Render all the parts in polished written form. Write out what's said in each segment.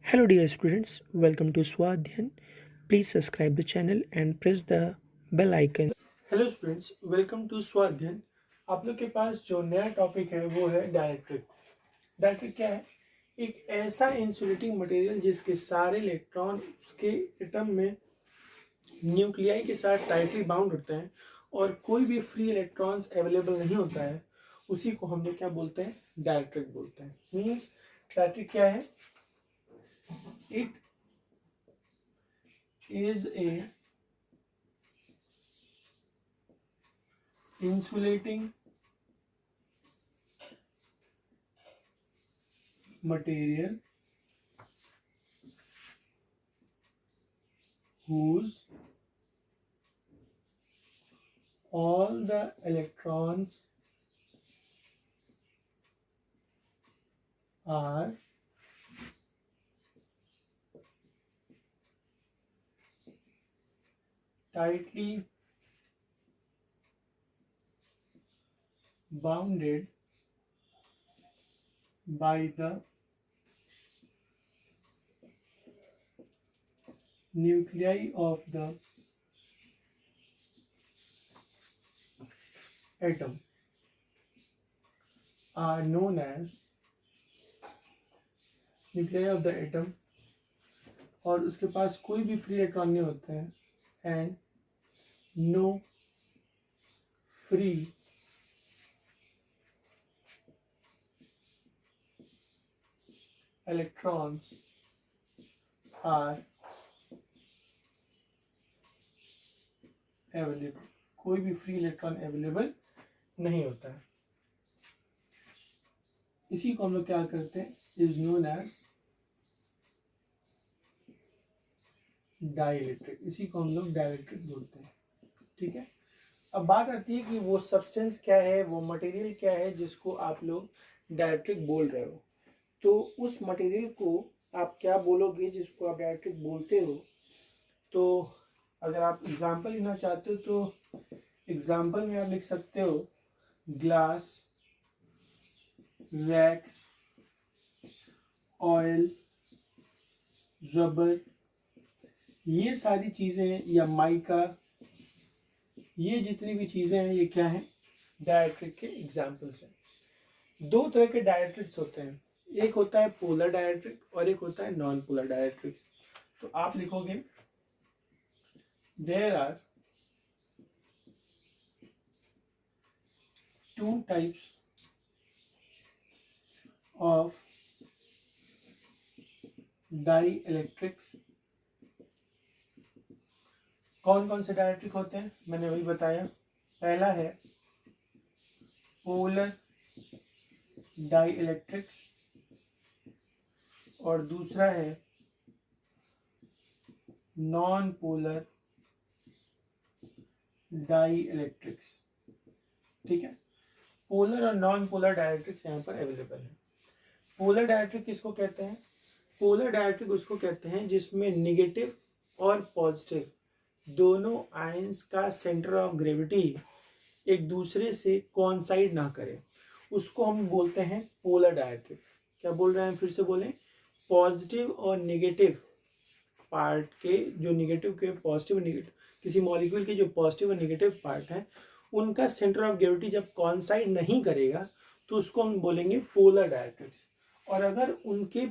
Hello dear students, welcome to Swadhyan. Please subscribe the channel and press the bell icon. Hello students, welcome to Swadhyayan. आप लोग के पास जो नया topic है वो है डाइलेक्ट्रिक। डाइलेक्ट्रिक क्या है? एक ऐसा इंसुलेटिंग मटेरियल जिसके सारे इलेक्ट्रॉन उसके एटम में न्यूक्लियाई के साथ टाइटली बाउंड होते हैं और कोई भी फ्री इलेक्ट्रॉन्स अवेलेबल नहीं होता है, उसी को हम लोग क्या बोलते हैं? डाइलेक्ट्रिक बोलते हैं। मीन्स डाइलेक्ट्रिक क्या है? It is a insulating material whose all the electrons are tightly bounded by the nuclei of the atom are known as nuclei of the atom, और उसके पास कोई भी फ्री इलेक्ट्रॉन नहीं होते हैं, and no free electrons are available. कोई भी free electron available नहीं होता है। इसी को हम लोग क्या करते हैं? Is known as dielectric. इसी को हम लोग डाइलेक्ट्रिक बोलते हैं। ठीक है, अब बात आती है कि वो सब्सटेंस क्या है, वो मटेरियल क्या है जिसको आप लोग डाइलेक्ट्रिक बोल रहे हो। तो उस मटेरियल को आप क्या बोलोगे जिसको आप डाइलेक्ट्रिक बोलते हो? तो अगर आप एग्जांपल लेना चाहते हो तो एग्जांपल में आप लिख सकते हो ग्लास, वैक्स, ऑयल, रबर, ये सारी चीज़ें, या माइका, ये जितनी भी चीज़ें हैं ये क्या हैं? डाइलेक्ट्रिक के एग्जाम्पल्स हैं। दो तरह के डाइलेक्ट्रिक्स होते हैं, एक होता है पोलर डाइलेक्ट्रिक और एक होता है नॉन पोलर डाइलेक्ट्रिक्स। तो आप लिखोगे there are two types of dielectrics. कौन कौन से डाइलेक्ट्रिक होते हैं? मैंने वही बताया। पहला है पोलर डाइलेक्ट्रिक्स और दूसरा है नॉन पोलर डाइलेक्ट्रिक्स। ठीक है, पोलर और नॉन पोलर डाइलेक्ट्रिक्स यहाँ पर अवेलेबल है। पोलर डाइलेक्ट्रिक किसको कहते हैं? पोलर डाइलेक्ट्रिक उसको कहते हैं जिसमें निगेटिव और पॉजिटिव दोनों आयंस का सेंटर ऑफ ग्रेविटी एक दूसरे से कोइंसाइड ना करे, उसको हम बोलते हैं पोलर डाइलेक्ट्रिक। क्या बोल रहे हैं? फिर से बोलें। पॉजिटिव और निगेटिव पार्ट के जो निगेटिव के पॉजिटिव और निगेटिव, किसी मॉलिक्यूल के जो पॉजिटिव और निगेटिव पार्ट हैं उनका सेंटर ऑफ ग्रेविटी जब कोइंसाइड नहीं करेगा तो उसको हम बोलेंगे पोलर डाइलेक्ट्रिक्स। और अगर उनके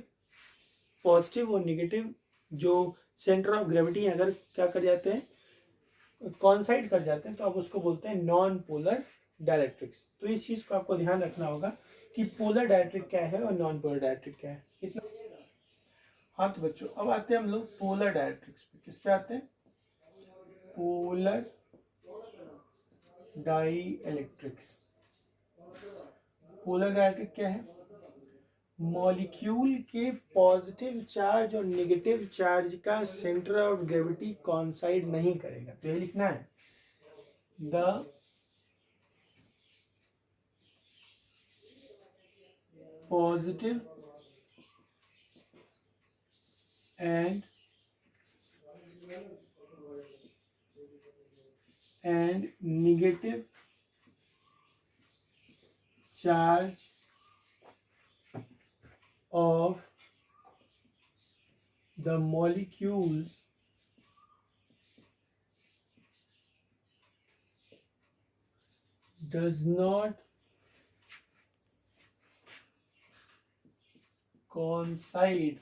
पॉजिटिव और निगेटिव जो सेंटर ऑफ ग्रेविटी अगर क्या कर जाते हैं? कॉन्साइड कर जाते हैं, तो आप उसको बोलते हैं नॉन पोलर डाइलेक्ट्रिक्स। तो इस चीज़ को आपको ध्यान रखना होगा कि पोलर डाइलेक्ट्रिक क्या है और नॉन पोलर डाइलेक्ट्रिक क्या है। इतना। हाँ तो बच्चों, अब आते हैं हम लोग पोलर डाइलेक्ट्रिक्स पे। किस पे आते हैं? Polar dielectrics. पोलर डाइलेक्ट्रिक क्या है? मॉलिक्यूल के पॉजिटिव चार्ज और नेगेटिव चार्ज का सेंटर ऑफ ग्रेविटी कॉन्साइड नहीं करेगा। तो ये लिखना है the positive and negative charge of the molecules does not coincide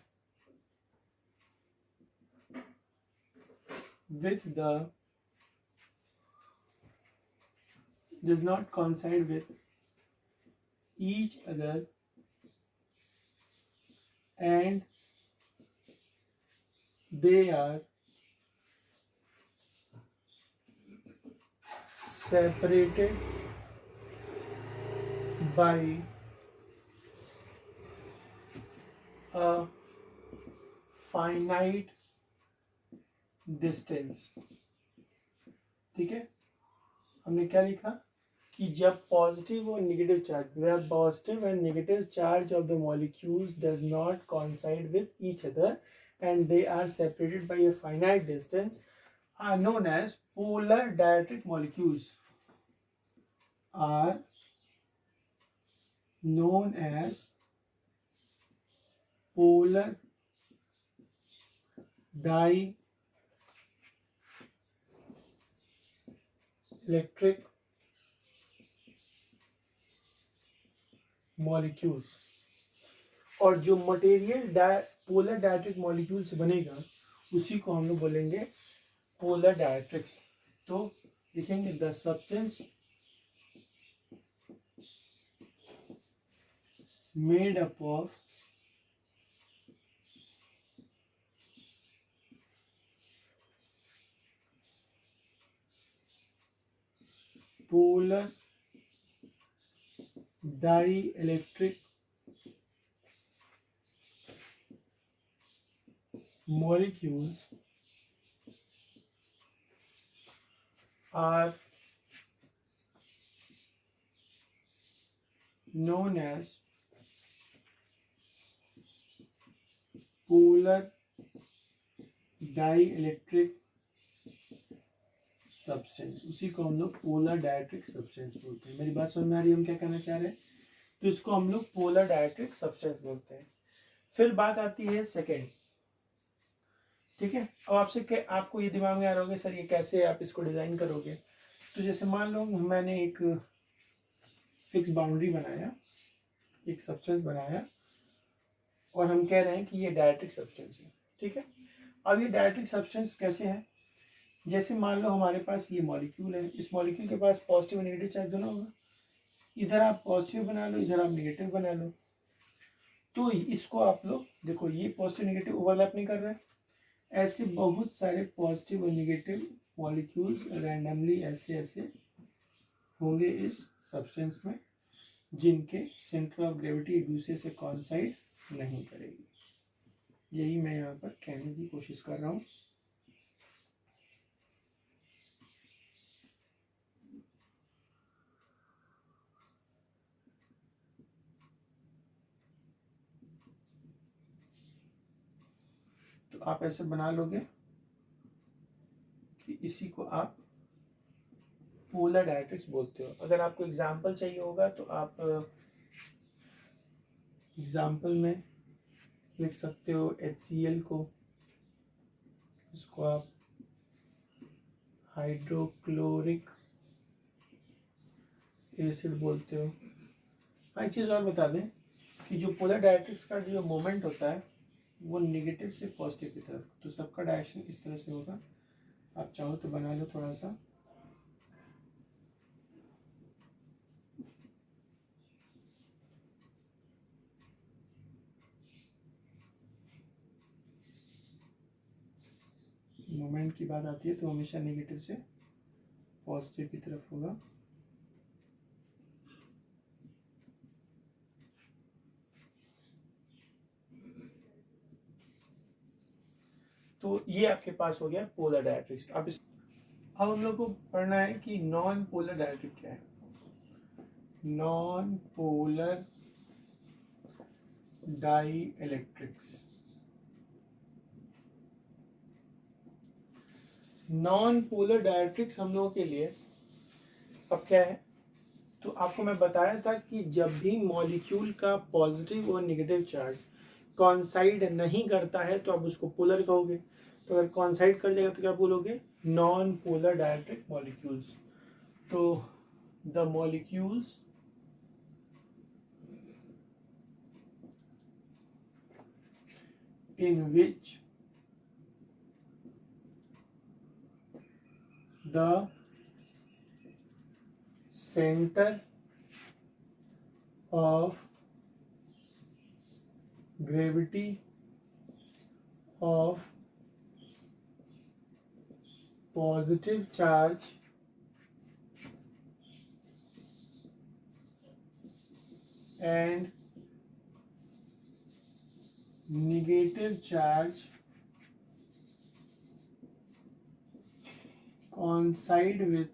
with the does not coincide with each other and they are separated by a finite distance. ठीक है, हमने क्या लिखा कि जब पॉजिटिव और negative charge, where positive and negative charge of the molecules does not coincide with each other and they are separated by a finite distance, are known as polar dielectric molecules. Are known as polar dielectric molecules. और जो material polar डायरेक्ट्रिक molecule से बनेगा उसी को हम लोग बोलेंगे polar directrix. तो लिखेंगे the substance made up of polar dielectric molecules are known as polar dielectric substance. उसी को हम लोग पोलर डायरेक्ट्रिक सब्सटेंस बोलते हैं. मेरी बात समझ में आ रही है हम क्या कहना चाह रहे हैं? तो इसको हम लोग पोलर डायरेक्ट्रिक सब्सटेंस बोलते हैं. फिर बात आती है सेकेंड. ठीक है, अब आपको ये दिमाग में आ रहा होगा सर ये कैसे आप इसको डिजाइन करोगे. तो जैसे मान लो मैंने एक फिक्स बाउंड्री बनाया, एक सब्सटेंस बनाया और हम कह रहे हैं कि ये डायरेक्ट्रिक सब्सटेंस है. ठीक है, अब ये डायरेक्ट्रिक सब्सटेंस कैसे है? जैसे मान लो हमारे पास ये मॉलिक्यूल है, इस मॉलिक्यूल के पास पॉजिटिव और नेगेटिव चार्ज दोनों होगा. इधर आप पॉजिटिव बना लो, इधर आप नेगेटिव बना लो. तो इसको आप लोग देखो, ये पॉजिटिव नेगेटिव ओवरलैप नहीं कर रहा है. ऐसे बहुत सारे पॉजिटिव और नेगेटिव मॉलिक्यूल्स रैंडमली ऐसे ऐसे होंगे इस सब्सटेंस में, जिनके सेंटर ऑफ ग्रेविटी एक दूसरे से कॉइंसाइड नहीं करेगी. यही मैं यहाँ पर कहने की कोशिश कर रहा हूँ. तो आप ऐसे बना लोगे कि इसी को आप पोलर डायरेक्ट्रिक्स बोलते हो. अगर आपको एग्जांपल चाहिए होगा तो आप एग्जांपल में लिख सकते हो HCl को, इसको आप हाइड्रोक्लोरिक एसिड बोलते हो. एक चीज़ और बता दें कि जो पोलर डायरेक्ट्रिक्स का जो मोमेंट होता है वो नेगेटिव से पॉजिटिव की तरफ, तो सबका डायरेक्शन इस तरह से होगा. आप चाहो तो बना लो थोड़ा सा. मोमेंट की बात आती है तो हमेशा नेगेटिव से पॉजिटिव की तरफ होगा. तो ये आपके पास हो गया पोलर डायरेक्ट्रिक्स. अब हम लोग को पढ़ना है कि नॉन पोलर डायरेक्ट्रिक क्या है. Non polar dielectrics. Non polar dielectrics हम लोगों के लिए अब क्या है, तो आपको मैं बताया था कि जब भी मॉलिक्यूल का पॉजिटिव और नेगेटिव चार्ज कॉन्साइड नहीं करता है तो आप उसको पोलर कहोगे, तो अगर कॉन्साइड कर जाएगा तो क्या बोलोगे, नॉन पोलर डाइलेक्ट्रिक मॉलिक्यूल्स। तो the molecules in which the center of gravity of positive charge and negative charge coincide with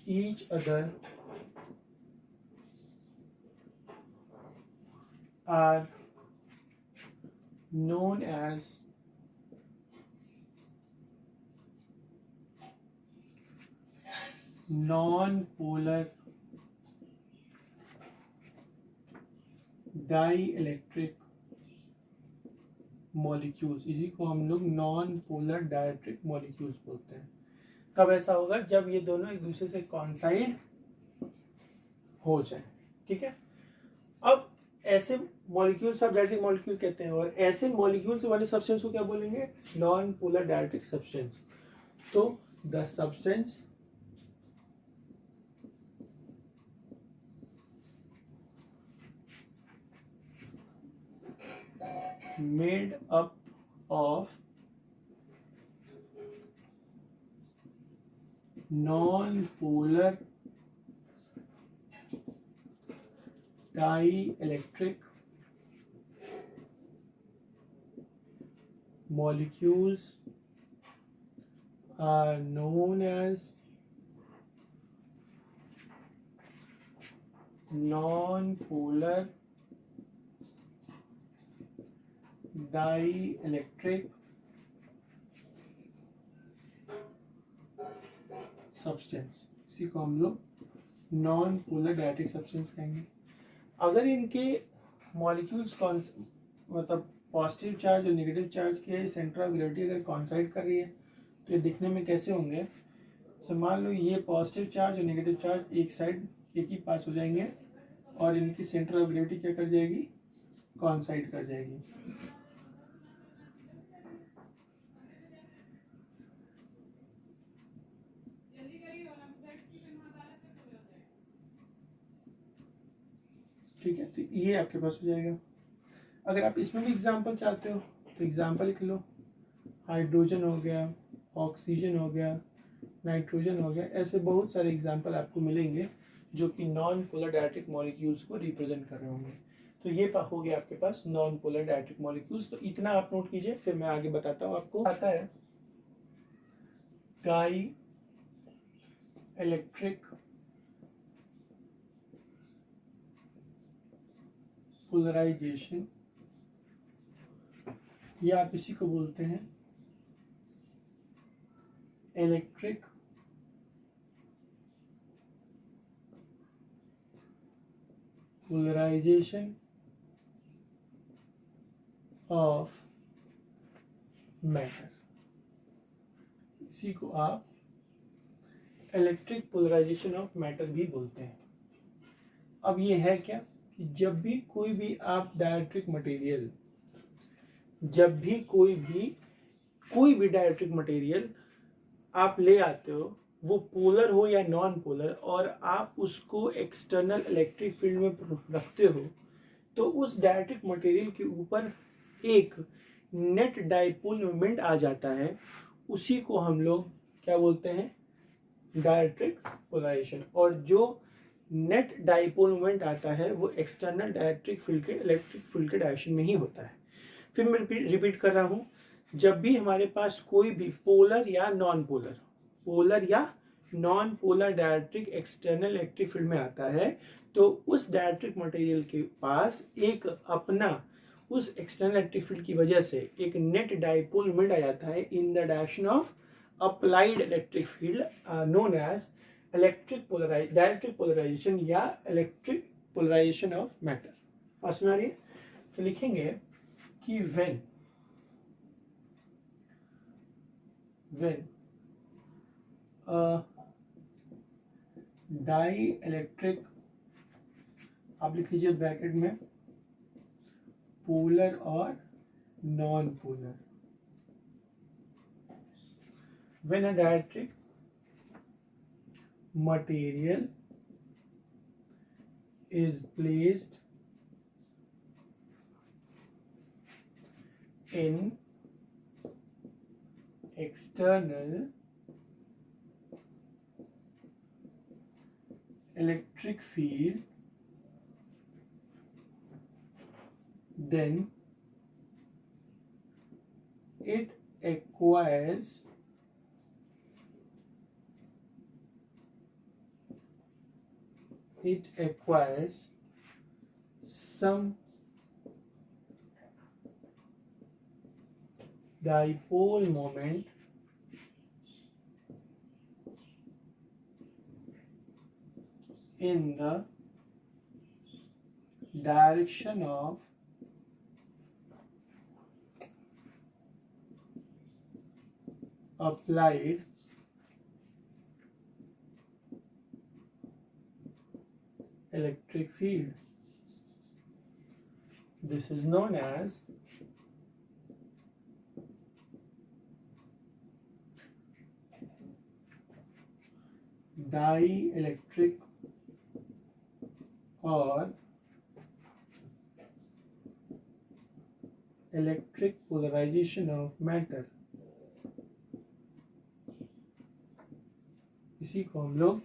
each other are known as non-polar dielectric molecules. इसी को हम लोग नॉन पोलर डाइइलेक्ट्रिक मॉलिक्यूल्स बोलते हैं। कब ऐसा होगा, जब ये दोनों एक दूसरे से कॉन्साइड हो जाए। ठीक है, अब ऐसे मॉलिक्यूल्स सब डाइइलेक्ट्रिक मॉलिक्यूल कहते हैं, और ऐसे मॉलिक्यूल्स वाले सब्सटेंस को क्या बोलेंगे, नॉन पोलर डाइइलेक्ट्रिक सब्सटेंस। तो the substance made up of non-polar dielectric molecules are known as non-polar dielectric substance. इसी को हम लोग नॉन पोलर डाइइलेक्ट्रिक सब्सटेंस कहेंगे। अगर इनके मॉलिक्यूल्स मतलब पॉजिटिव चार्ज और नेगेटिव चार्ज के सेंटर ऑफ ग्रेविटी अगर कॉन्साइड कर रही है तो ये दिखने में कैसे होंगे। सो मान लो ये पॉजिटिव चार्ज और नेगेटिव चार्ज एक साइड एक ही पास हो जाएंगे और इनकी सेंटर ऑफ ग्रेविटी क्या कर जाएगी, कॉन्साइड कर जाएगी। ठीक है, तो ये आपके पास हो जाएगा। अगर आप इसमें भी एग्जांपल चाहते हो तो एग्जांपल लिख लो, हाइड्रोजन हो गया, ऑक्सीजन हो गया, नाइट्रोजन हो गया। ऐसे बहुत सारे एग्जांपल आपको मिलेंगे जो कि नॉन पोलर डाइइलेक्ट्रिक मॉलिक्यूल्स को रिप्रेजेंट कर रहे होंगे। तो ये हो गया आपके पास नॉन पोलर डाइइलेक्ट्रिक मॉलिक्यूल्स। तो इतना आप नोट कीजिए, फिर मैं आगे बताता हूँ आपको। आता है डाई इलेक्ट्रिक पोलराइजेशन, या आप इसी को बोलते हैं इलेक्ट्रिक पोलराइजेशन ऑफ मैटर। इसी को आप इलेक्ट्रिक पोलराइजेशन ऑफ मैटर भी बोलते हैं। अब ये है क्या कि जब भी कोई भी आप डाइइलेक्ट्रिक मटेरियल, जब भी कोई भी डाइइलेक्ट्रिक मटेरियल आप ले आते हो, वो पोलर हो या नॉन पोलर, और आप उसको एक्सटर्नल इलेक्ट्रिक फील्ड में रखते हो, तो उस डाइइलेक्ट्रिक मटेरियल के ऊपर एक नेट डाइपोल मोमेंट आ जाता है। उसी को हम लोग क्या बोलते हैं, डाइइलेक्ट्रिक पोलराइजेशन। और जो नेट डाइपोल मोमेंट आता है वो एक्सटर्नल डाइइलेक्ट्रिक फील्ड के इलेक्ट्रिक फील्ड के डायरेक्शन में ही होता है। फिर मैं रिपीट कर रहा हूँ, जब भी हमारे पास कोई भी पोलर या non polar dielectric external electric field में आता है, तो उस डाइइलेक्ट्रिक मटेरियल के पास एक अपना उस एक्सटर्नल इलेक्ट्रिक फील्ड की वजह से एक नेट डाइपोल मोमेंट आ जाता है in the direction of applied electric field known as dielectric polarisation या इलेक्ट्रिक पोलराइजेशन ऑफ मैटर। और सुनिए, तो लिखेंगे कि व्हेन डाई इलेक्ट्रिक, आप लिख लीजिए ब्रैकेट में, पोलर और non polar, when a dielectric material is placed in external electric field, then it acquires some dipole moment in the direction of applied electric field. This is known as dielectric or electric polarization of matter। इसी को हम लोग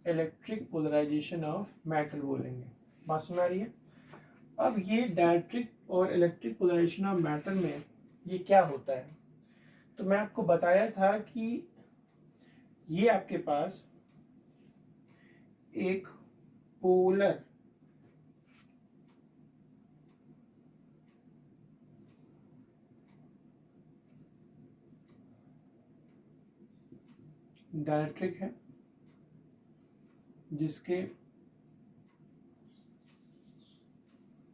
electric polarisation of matter बोलेंगे। बात सुना रही है? अब ये डाइलेक्ट्रिक और इलेक्ट्रिक पोलराइजेशन ऑफ मैटर में ये क्या होता है, तो मैं आपको बताया था कि ये आपके पास एक पोलर डाइलेक्ट्रिक है जिसके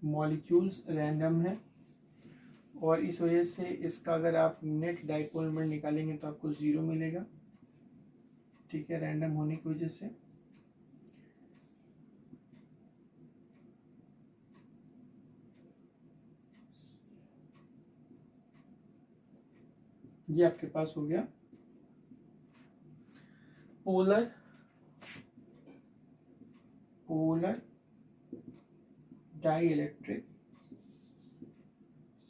मॉलिक्यूल्स रैंडम है, और इस वजह से इसका अगर आप नेट डाइपोल मोमेंट निकालेंगे तो आपको 0 मिलेगा। ठीक है, रैंडम होने की वजह से। ये आपके पास हो गया पोलर डाइलेक्ट्रिक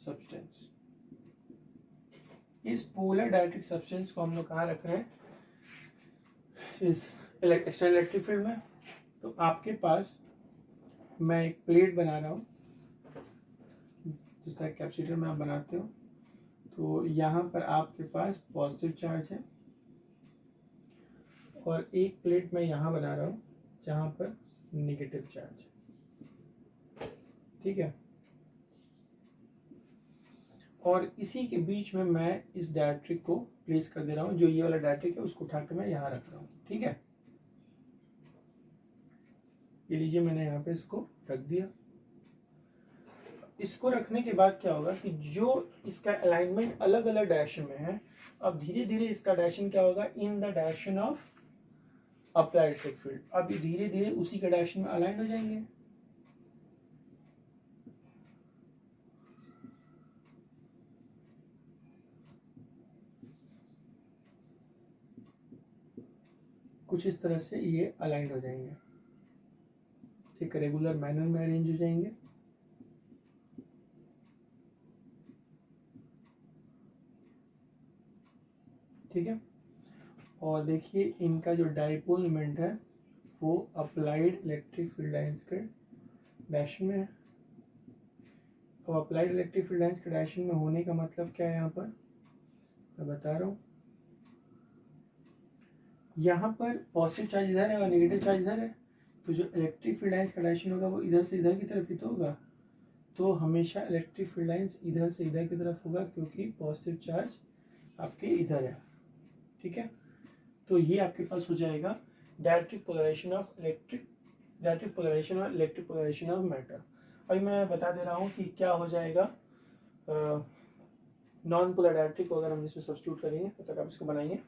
सब्सटेंस। इस पोलर डाइलेक्ट्रिक सब्सटेंस को हम लोग कहाँ रख रहे हैं? इस एक्सटर्नल इलेक्ट्रिक फील्ड में। तो आपके पास मैं एक प्लेट बना रहा हूँ, जिस तरह कैपेसिटर में आप बनाते हो। तो यहाँ पर आपके पास पॉजिटिव चार्ज है, और एक प्लेट मैं यहाँ बना रहा हूँ जहाँ पर नेगेटिव चार्ज है। ठीक है, और इसी के बीच में मैं इस डाइलेक्ट्रिक को प्लेस कर दे रहा हूँ। जो ये वाला डाइलेक्ट्रिक है उसको उठा के मैं यहाँ रख रहा हूँ। ठीक है, ये लीजिए, मैंने यहाँ पे इसको रख दिया। इसको रखने के बाद क्या होगा कि जो इसका अलाइनमेंट अलग अलग डायरेक्शन में है, अब धीरे धीरे इसका डायरेक्शन क्या होगा? इन the direction of applied electric field. अब ये धीरे धीरे उसी के डायरेक्शन में अलाइन हो जाएंगे। कुछ इस तरह से ये अलाइन हो जाएंगे, एक रेगुलर मैनर में अरेंज हो जाएंगे। ठीक है, और देखिए इनका जो डाइपोल मोमेंट है वो अप्लाइड इलेक्ट्रिक फील्ड लाइंस के डायरेक्शन में है। अब अप्लाइड इलेक्ट्रिक फील्ड लाइंस के डायरेक्शन में होने का मतलब क्या है? यहाँ पर मैं बता रहा हूँ, यहाँ पर पॉजिटिव चार्ज इधर है और नेगेटिव चार्ज इधर है, तो जो इलेक्ट्रिक फील्ड लाइंस का डायरेक्शन होगा वो इधर से इधर की तरफ ही तो होगा। तो हमेशा इलेक्ट्रिक फील्ड लाइंस इधर से इधर की तरफ होगा, क्योंकि पॉजिटिव चार्ज आपके इधर है। ठीक है, तो ये आपके पास हो जाएगा dielectric polarisation of electric electric polarisation और इलेक्ट्रिक पोलराइजेशन ऑफ मैटर। अभी मैं बता दे रहा हूँ कि क्या हो जाएगा नॉन पोलर डाइलेक्ट्रिक को अगर हम इसमें सब्स्टिट्यूट करेंगे तो तक आप इसको बनाएंगे।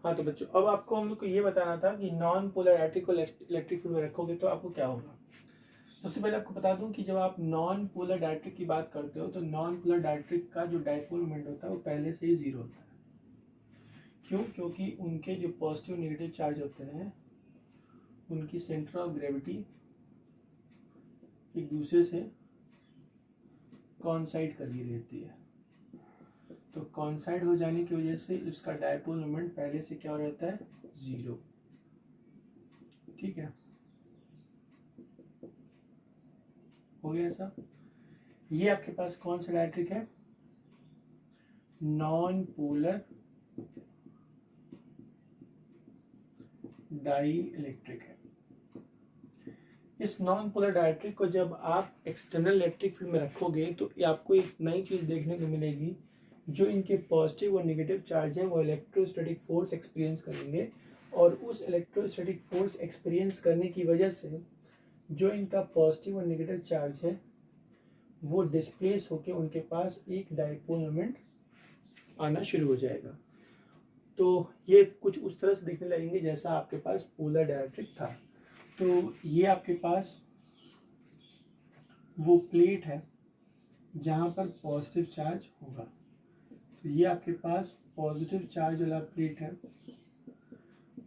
हाँ तो बच्चों, अब आपको हम लोग को ये बताना था कि नॉन पोलर डाइलेक्ट्रिक को इलेक्ट्रिक फील्ड में रखोगे तो आपको क्या होगा। सबसे पहले आपको बता दूं कि जब आप नॉन पोलर डाइलेक्ट्रिक की बात करते हो तो नॉन पोलर डाइलेक्ट्रिक का जो डाइपोल मोमेंट होता है वो पहले से ही जीरो होता है। क्यों? क्योंकि उनके जो पॉजिटिव नेगेटिव चार्ज होते हैं उनकी सेंटर ऑफ ग्रेविटी एक दूसरे से कॉन्साइड कर ली रहती है। तो कॉन्साइड हो जाने की वजह से उसका डाइपोल मोमेंट पहले से क्या हो रहता है? जीरो। ठीक है, हो गया ऐसा। ये आपके पास कौन सा डाइलेक्ट्रिक है? नॉन पोलर डाई इलेक्ट्रिक है। इस नॉन पोलर डाइलेक्ट्रिक को जब आप एक्सटर्नल इलेक्ट्रिक फील्ड में रखोगे तो आपको एक नई चीज देखने को मिलेगी। जो इनके पॉजिटिव और नेगेटिव चार्ज हैं वो इलेक्ट्रोस्टैटिक फोर्स एक्सपीरियंस करेंगे, और उस इलेक्ट्रोस्टैटिक फोर्स एक्सपीरियंस करने की वजह से जो इनका पॉजिटिव और नेगेटिव चार्ज है वो डिस्प्लेस होकर उनके पास एक डाइपोल मोमेंट आना शुरू हो जाएगा। तो ये कुछ उस तरह से दिखने लगेंगे जैसा आपके पास पोलर डाइलेक्ट्रिक था। तो ये आपके पास वो प्लेट है जहाँ पर पॉजिटिव चार्ज होगा। तो ये आपके पास पॉजिटिव चार्ज वाला प्लेट है,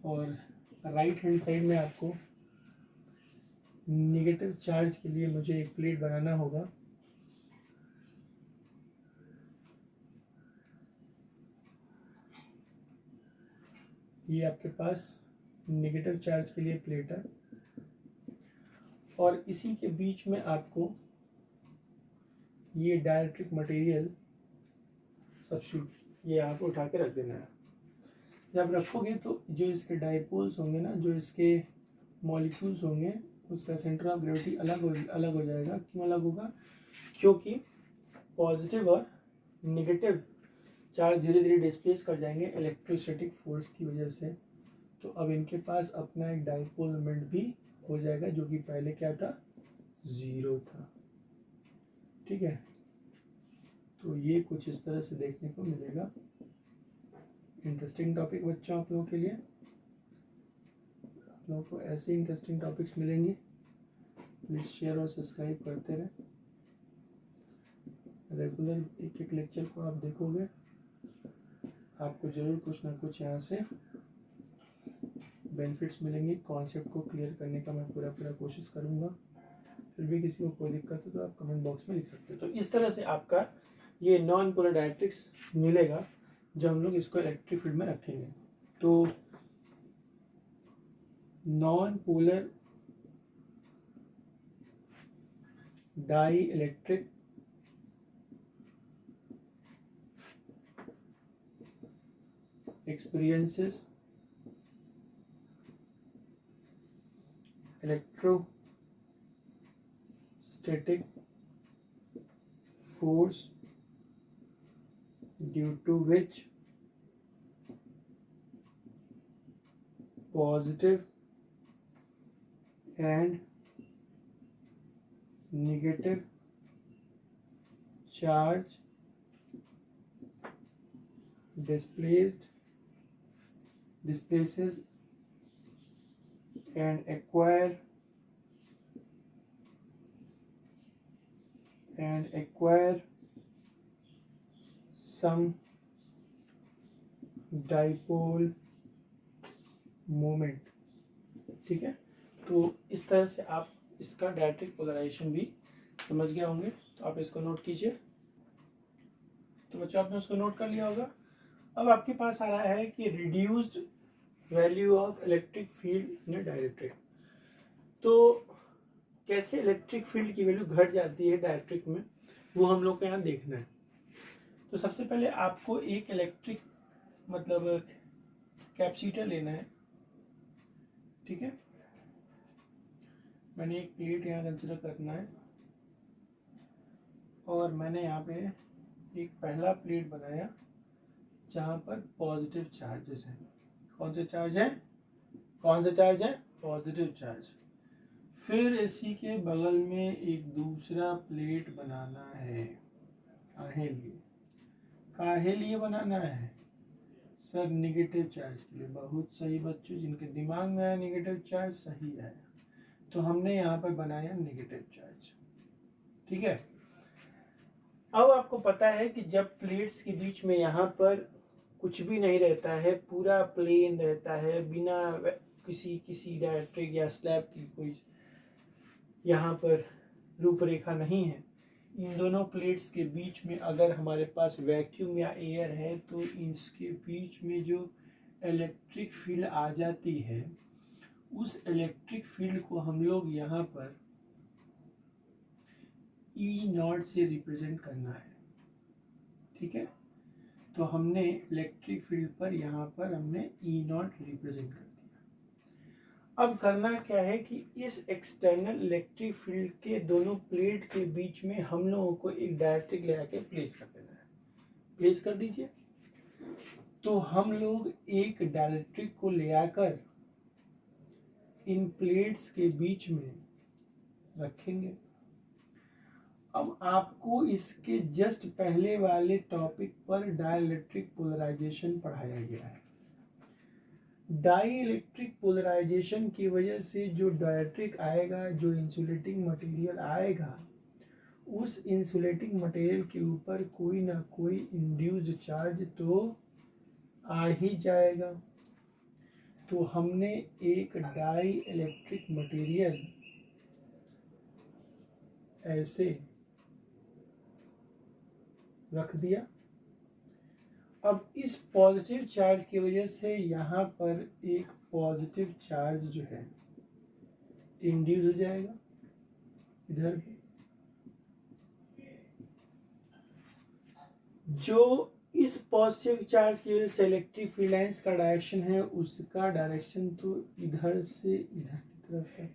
और राइट हैंड साइड में आपको नेगेटिव चार्ज के लिए मुझे एक प्लेट बनाना होगा। ये आपके पास नेगेटिव चार्ज के लिए प्लेट है, और इसी के बीच में आपको ये डाइलेक्ट्रिक मटेरियल सब्स्टिट्यूट ये आपको उठा के रख देना है। जब रखोगे तो जो इसके डाइपोल्स होंगे ना, जो इसके मॉलिक्यूल्स होंगे, उसका सेंटर ऑफ ग्रेविटी अलग हो जाएगा। क्यों अलग होगा? क्योंकि पॉजिटिव और नेगेटिव चार्ज धीरे धीरे डिस्प्लेस कर जाएंगे इलेक्ट्रोस्टैटिक फोर्स की वजह से। तो अब इनके पास अपना एक डाइपोल मोमेंट भी हो जाएगा जो कि पहले क्या था? जीरो था। ठीक है, तो ये कुछ इस तरह से देखने को मिलेगा। इंटरेस्टिंग टॉपिक बच्चों आप लोगों के लिए। आप लोगों को ऐसे इंटरेस्टिंग टॉपिक्स मिलेंगे, प्लीज़ शेयर और सब्सक्राइब करते रहें। रेगुलर एक एक लेक्चर को आप देखोगे, आपको ज़रूर कुछ ना कुछ यहाँ से बेनिफिट्स मिलेंगे। कॉन्सेप्ट को क्लियर करने का मैं पूरा कोशिश करूँगा। फिर भी किसी को कोई दिक्कत हो तो आप कमेंट बॉक्स में लिख सकते हो। तो इस तरह से आपका ये नॉन पोलर डाइलेक्ट्रिक्स मिलेगा जब हम लोग इसको इलेक्ट्रिक फील्ड में रखेंगे। तो non polar dielectric experiences electrostatic force due to which positive and negative charge displaces and acquire some dipole moment। ठीक है, तो इस तरह से आप इसका डाइलेक्ट्रिक पोलराइजेशन भी समझ गए होंगे। तो आप इसको नोट कीजिए। तो बच्चों आपने उसको नोट कर लिया होगा। अब आपके पास आ रहा है कि reduced value of electric field in dielectric. तो कैसे इलेक्ट्रिक फील्ड की वैल्यू घट जाती है डाइलेक्ट्रिक में, वो हम लोग को यहाँ देखना है। तो सबसे पहले आपको एक इलेक्ट्रिक मतलब कैपेसिटर लेना है। ठीक है, मैंने एक प्लेट यहाँ कंसिडर करना है, और मैंने यहाँ पे एक पहला प्लेट बनाया जहाँ पर पॉजिटिव चार्जेस हैं। कौन से चार्ज हैं? Positive charge. फिर इसी के बगल में एक दूसरा प्लेट बनाना है। काहे लिए बनाना है सर? निगेटिव चार्ज के लिए। बहुत सही बच्चों, जिनके दिमाग में आया निगेटिव चार्ज सही आया। तो हमने यहाँ पर बनाया निगेटिव चार्ज। ठीक है। अब आपको पता है कि जब प्लेट्स के बीच में यहाँ पर कुछ भी नहीं रहता है, पूरा प्लेन रहता है, बिना किसी डायरेक्ट्रिक या स्लैब की कोई यहाँ पर रूपरेखा नहीं है, इन दोनों प्लेट्स के बीच में अगर हमारे पास वैक्यूम या एयर है तो इसके बीच में जो इलेक्ट्रिक फील्ड आ जाती है, उस इलेक्ट्रिक फील्ड को हम लोग यहाँ पर E0 से रिप्रेजेंट करना है। ठीक है। तो हमने इलेक्ट्रिक फील्ड पर यहाँ पर हमने E0 रिप्रेजेंट कर दिया। अब करना क्या है कि इस एक्सटर्नल इलेक्ट्रिक फील्ड के दोनों प्लेट के बीच में हम लोगों को एक डायरेक्ट्रिक ले आके प्लेस कर देना है। प्लेस कर दीजिए। तो हम लोग एक डायरेक्ट्रिक को ले आकर इन प्लेट्स के बीच में रखेंगे। अब आपको इसके जस्ट पहले वाले टॉपिक पर डाइलेक्ट्रिक पोलराइजेशन पढ़ाया गया है। डाइलेक्ट्रिक पोलराइजेशन की वजह से जो डाइलेक्ट्रिक आएगा, जो इंसुलेटिंग मटेरियल आएगा, उस इंसुलेटिंग मटेरियल के ऊपर कोई ना कोई इंड्यूस्ड चार्ज तो आ ही जाएगा। तो हमने एक डाइलेक्ट्रिक मटेरियल ऐसे रख दिया। अब इस पॉजिटिव चार्ज की वजह से यहाँ पर एक पॉजिटिव चार्ज जो है इंड्यूस हो जाएगा इधर। जो इस पॉजिटिव चार्ज की वजह से इलेक्ट्रिक फील्ड लाइंस का डायरेक्शन है, उसका डायरेक्शन तो इधर से इधर की तरफ है।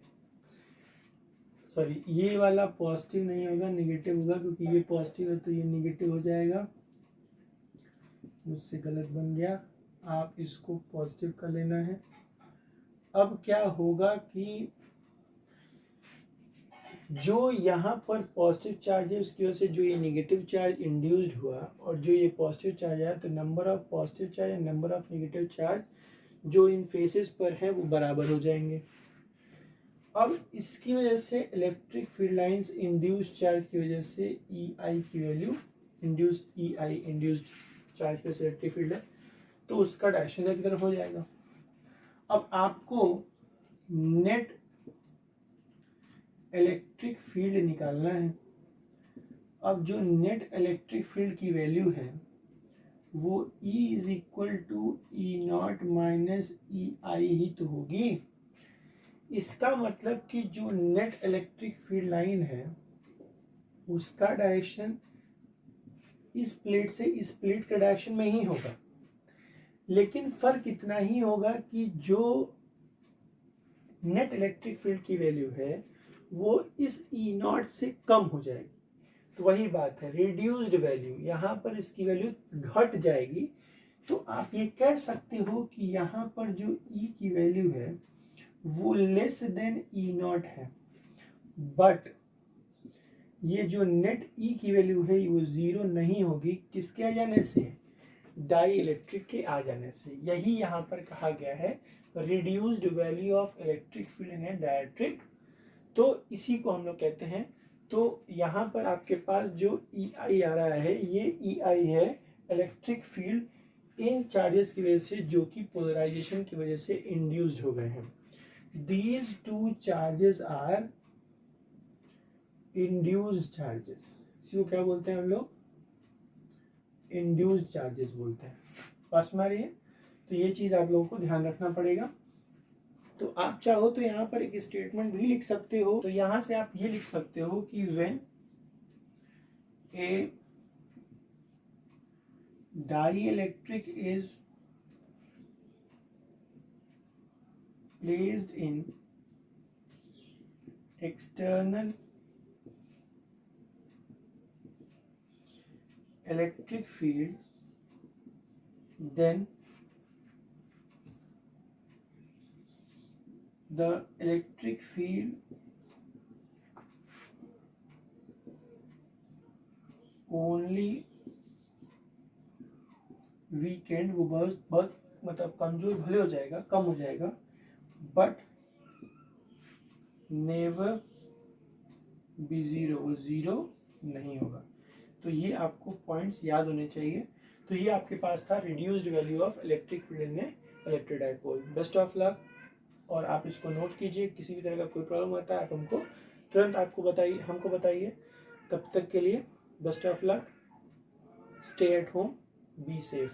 सॉरी, ये वाला पॉजिटिव नहीं होगा, नेगेटिव होगा, क्योंकि ये पॉजिटिव है तो ये नेगेटिव हो जाएगा। मुझसे गलत बन गया, आप इसको पॉजिटिव कर लेना है। अब क्या होगा कि जो यहाँ पर पॉजिटिव चार्ज है उसकी वजह से जो ये नेगेटिव चार्ज इंड्यूस्ड हुआ और जो ये पॉजिटिव चार्ज आया, तो number of positive charge and number of negative charge जो इन फेसेस पर है वो बराबर हो जाएंगे। अब इसकी वजह से electric field lines induced charge की वजह से EI की value, induced EI induced charge की इलेक्ट्रिक फील्ड है, तो उसका डायरेक्शन की तरफ हो जाएगा। अब आपको नेट इलेक्ट्रिक फील्ड निकालना है। अब जो नेट इलेक्ट्रिक फील्ड की वैल्यू है वो E is equal to E0 minus EI ही तो होगी। इसका मतलब कि जो नेट इलेक्ट्रिक फील्ड लाइन है उसका डायरेक्शन इस प्लेट से इस प्लेट के डायरेक्शन में ही होगा, लेकिन फर्क इतना ही होगा कि जो नेट इलेक्ट्रिक फील्ड की वैल्यू है वो इस E0 से कम हो जाएगी। तो वही बात है, रिड्यूस्ड वैल्यू, यहाँ पर इसकी वैल्यू घट जाएगी। तो आप ये कह सकते हो कि यहाँ पर जो E की वैल्यू है वो लेस देन E0 है, बट ये जो नेट E की वैल्यू है वो जीरो नहीं होगी। किसके आ जाने से? डाई इलेक्ट्रिक के आ जाने से। यही यहाँ पर कहा गया है reduced value of electric field in A dielectric. तो इसी को हम लोग कहते हैं। तो यहाँ पर आपके पास जो EI आ रहा है, ये EI है इलेक्ट्रिक फील्ड इन चार्जेस की वजह से जो कि पोलराइजेशन की वजह से इंड्यूस्ड हो गए हैं। These two charges are induced charges। इसको क्या बोलते हैं हम लोग? induced charges बोलते हैं। पास में आ रही है? तो ये चीज आप लोगों को ध्यान रखना पड़ेगा। तो आप चाहो तो यहाँ पर एक स्टेटमेंट भी लिख सकते हो। तो यहाँ से आप ये लिख सकते हो कि when a dielectric is placed in external electric field, then the electric field only weekend, वो बहुत बहुत मतलब कमजोर भले हो जाएगा, कम हो जाएगा, बट नेवर बी जीरो, वो जीरो नहीं होगा। तो ये आपको पॉइंट्स याद होने चाहिए। तो ये आपके पास था reduced value of electric field in electric dipole. Best of luck, और आप इसको नोट कीजिए। किसी भी तरह का कोई प्रॉब्लम आता है आप हमको तुरंत हमको बताइए। तब तक के लिए best of luck, stay at home, be safe.